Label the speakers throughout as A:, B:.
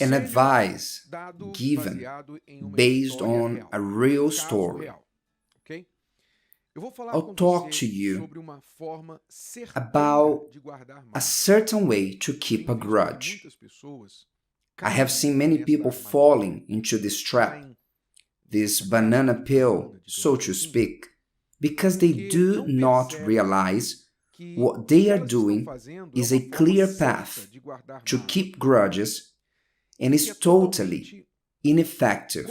A: an advice given based on a real story. I'll talk to you about a certain way to keep a grudge. I have seen many people falling into this trap, this banana peel, so to speak, because they do not realize what they are doing is a clear path to keep grudges and is totally ineffective.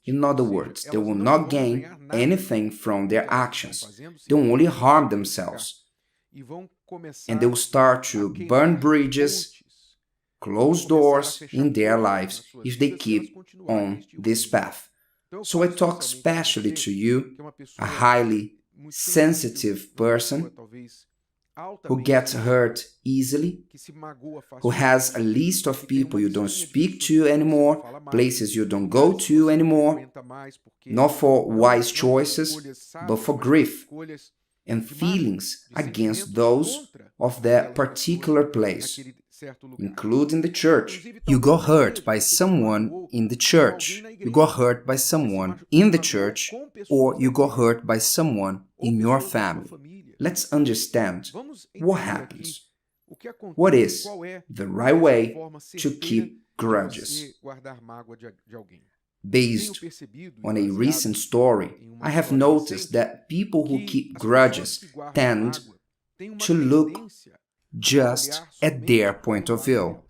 A: In other words, they will not gain anything from their actions. They will only harm themselves. And they will start to burn bridges, close doors in their lives if they keep on this path. So I talk especially to you, a highly sensitive person who gets hurt easily, who has a list of people you don't speak to anymore, places you don't go to anymore, not for wise choices, but for grief and feelings against those of that particular place, including the church. You got hurt by someone in the church, you got hurt by someone in the church, or you got hurt by someone in your family. Let's understand what happens. What is the right way to keep grudges? Based on a recent story, I have noticed that people who keep grudges tend to look just at their point of view.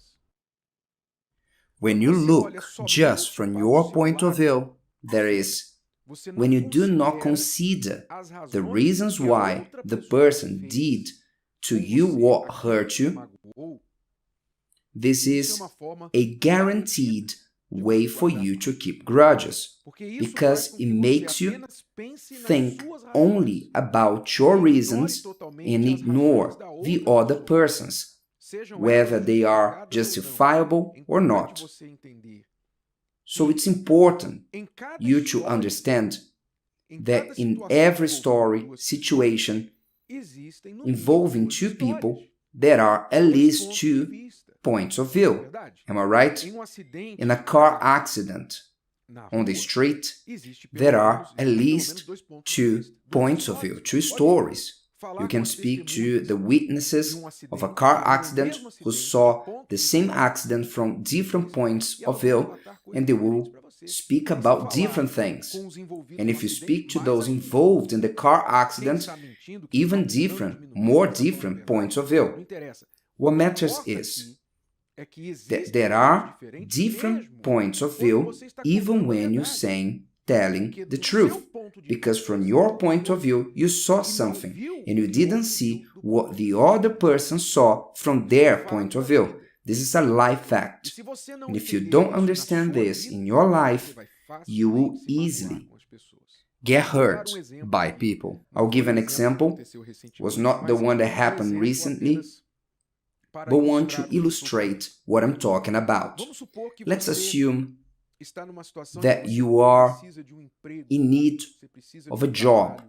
A: When you look just from your point of view, that is, when you do not consider the reasons why the person did to you what hurt you, this is a guaranteed way for you to keep grudges, because it makes you think only about your reasons and ignore the other person's, whether they are justifiable or not. So it's important you to understand that in every story, situation involving two people, there are at least two points of view. Am I right? In a car accident on the street, there are at least 2 points of view, 2 stories. You can speak to the witnesses of a car accident who saw the same accident from different points of view, and they will speak about different things. And if you speak to those involved in the car accident, even different, more different points of view. What matters is that there are different points of view even when you're telling the truth, because from your point of view you saw something and you didn't see what the other person saw from their point of view. This is a life fact, and if you don't understand this in your life, you will easily get hurt by people. I'll give an example. It was not the one that happened recently, but one to illustrate what I'm talking about. Let's assume that you are in need of a job,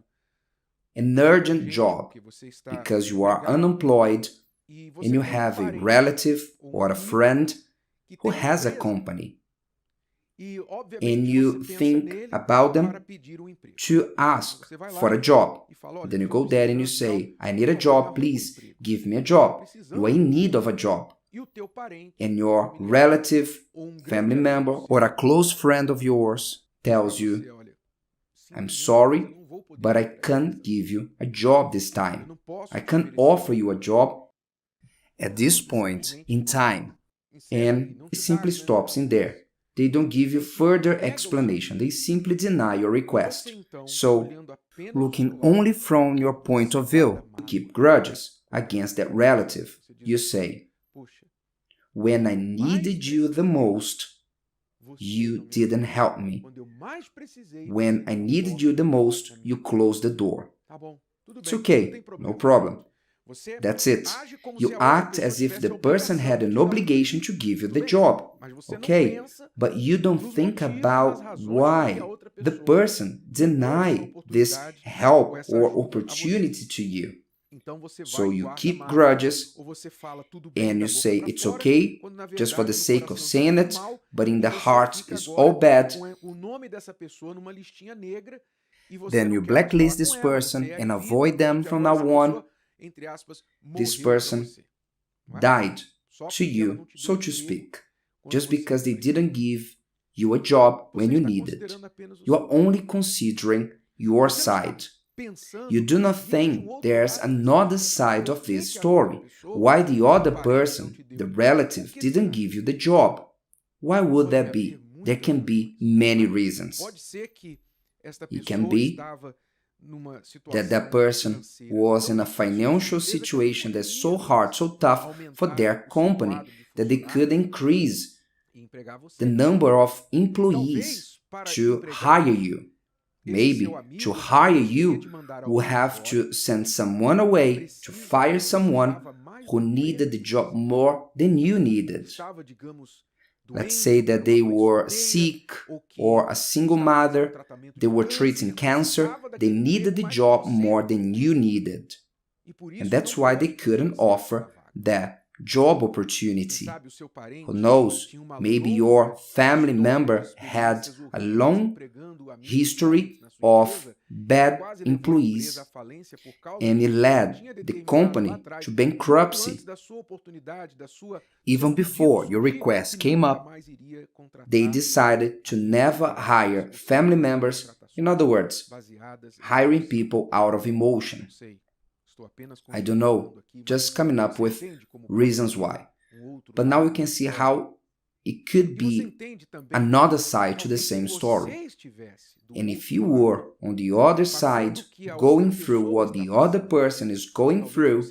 A: an urgent job, because you are unemployed and you have a relative or a friend who has a company, and you think about them to ask for a job. Then you go there and you say, I need a job, please give me a job. You are in need of a job. And your relative, family member, or a close friend of yours tells you, I'm sorry, but I can't give you a job this time. I can't offer you a job at this point in time. And it simply stops in there. They don't give you further explanation. They simply deny your request. So, looking only from your point of view, you keep grudges against that relative. You say, when I needed you the most, you didn't help me. When I needed you the most, you closed the door. It's okay, no problem. That's it. You act as if the person had an obligation to give you the job. Okay, but you don't think about why the person denied this help or opportunity to you. So you keep grudges and you say it's okay just for the sake of saying it, but in the heart it's all bad. Then you blacklist this person and avoid them from now on. This person died to you, so to speak, just because they didn't give you a job when you needed. You are only considering your side. You do not think there's another side of this story. Why the other person, the relative, didn't give you the job? Why would that be? There can be many reasons. It can be that that person was in a financial situation that's so hard, so tough for their company that they could increase the number of employees to hire you. Maybe to hire you, we'll have to send someone away to fire someone who needed the job more than you needed. Let's say that they were sick or a single mother, they were treating cancer, they needed the job more than you needed. And that's why they couldn't offer that job opportunity. Who knows, maybe your family member had a long history of bad employees and it led the company to bankruptcy. Even before your request came up, they decided to never hire family members, in other words, hiring people out of emotion. I don't know, just coming up with reasons why. But now you can see how it could be another side to the same story. And if you were on the other side, going through what the other person is going through,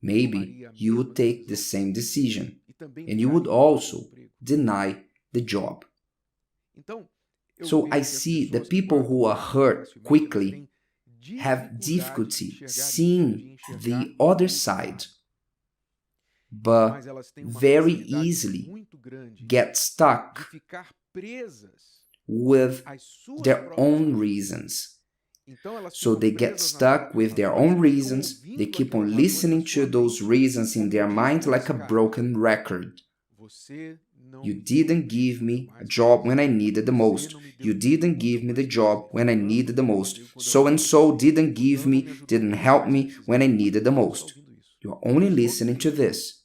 A: maybe you would take the same decision and you would also deny the job. So I see that people who are hurt quickly have difficulty seeing the other side, but very easily get stuck with their own reasons. So they get stuck with their own reasons, they keep on listening to those reasons in their mind like a broken record. You didn't give me a job when I needed the most. You didn't give me the job when I needed the most. So-and-so didn't give me, didn't help me when I needed the most. You're only listening to this.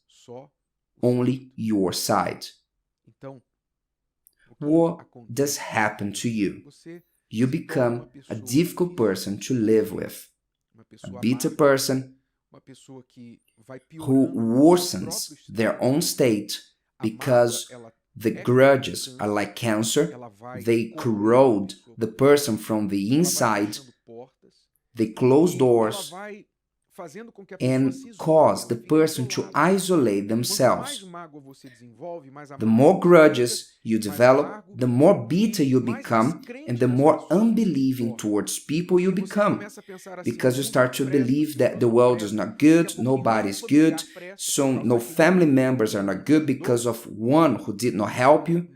A: Only your side. What does happen to you? You become a difficult person to live with. A bitter person who worsens their own state because the grudges are like cancer. They corrode the person from the inside. They close doors and cause the person to isolate themselves. The more grudges you develop, the more bitter you become, and the more unbelieving towards people you become. Because you start to believe that the world is not good, nobody is good, so no family members are not good because of one who did not help you,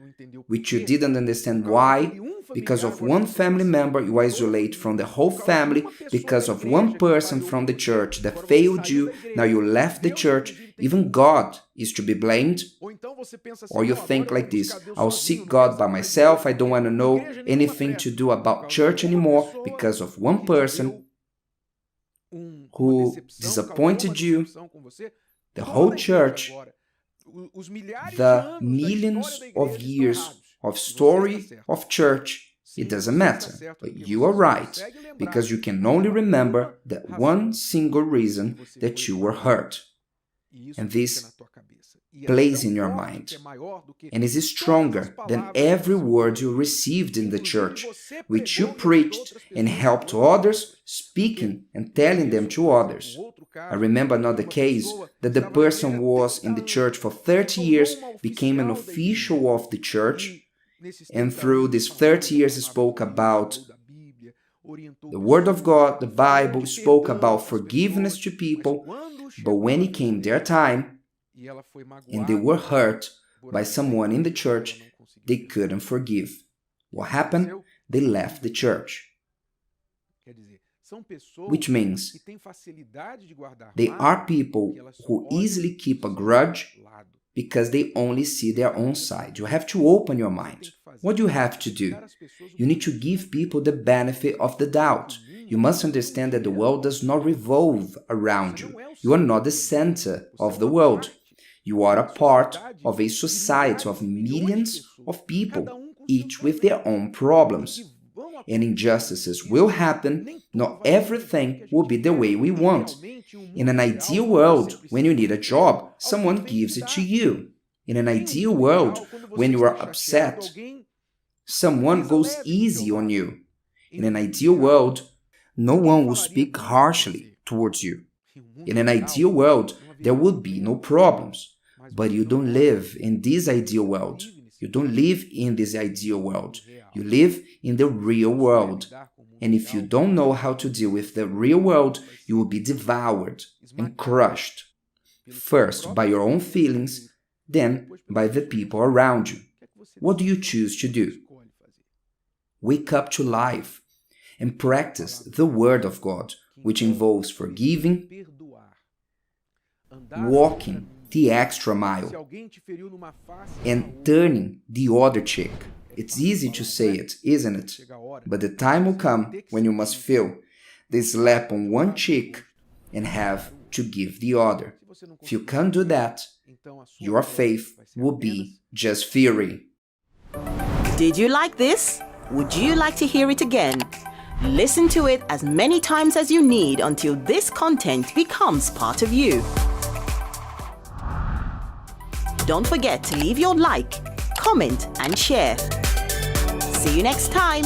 A: which you didn't understand why. Because of one family member, you isolate from the whole family. Because of one person from the church that failed you, now you left the church. Even God is to be blamed. Or you think like this: I'll seek God by myself. I don't want to know anything to do about church anymore because of one person who disappointed you. The whole church, the millions of years of story of church, it doesn't matter. But you are right, because you can only remember that one single reason that you were hurt. And this plays in your mind. And is stronger than every word you received in the church, which you preached and helped others, speaking and telling them to others. I remember another case that the person was in the church for 30 years, became an official of the church, and through these 30 years spoke about the Word of God, the Bible, spoke about forgiveness to people, but when it came their time, and they were hurt by someone in the church, they couldn't forgive. What happened? They left the church. which means they are people who easily keep a grudge because they only see their own side. You have to open your mind. What do you have to do? You need to give people the benefit of the doubt. You must understand that the world does not revolve around you. You are not the center of the world. You are a part of a society of millions of people, each with their own problems. And injustices will happen. Not everything will be the way we want. In an ideal world, when you need a job, someone gives it to you. In an ideal world, when you are upset, someone goes easy on you. In an ideal world, no one will speak harshly towards you. In an ideal world, there would be no problems. But you don't live in this ideal world. You don't live in this ideal world. You live in the real world. And if you don't know how to deal with the real world, you will be devoured and crushed. First by your own feelings, then by the people around you. What do you choose to do? Wake up to life and practice the Word of God, which involves forgiving, walking the extra mile, and turning the other cheek. It's easy to say it, isn't it? But the time will come when you must feel the slap on one cheek and have to give the other. If you can't do that, your faith will be just theory.
B: Did you like this? Would you like to hear it again? Listen to it as many times as you need until this content becomes part of you. Don't forget to leave your like, comment and share. See you next time.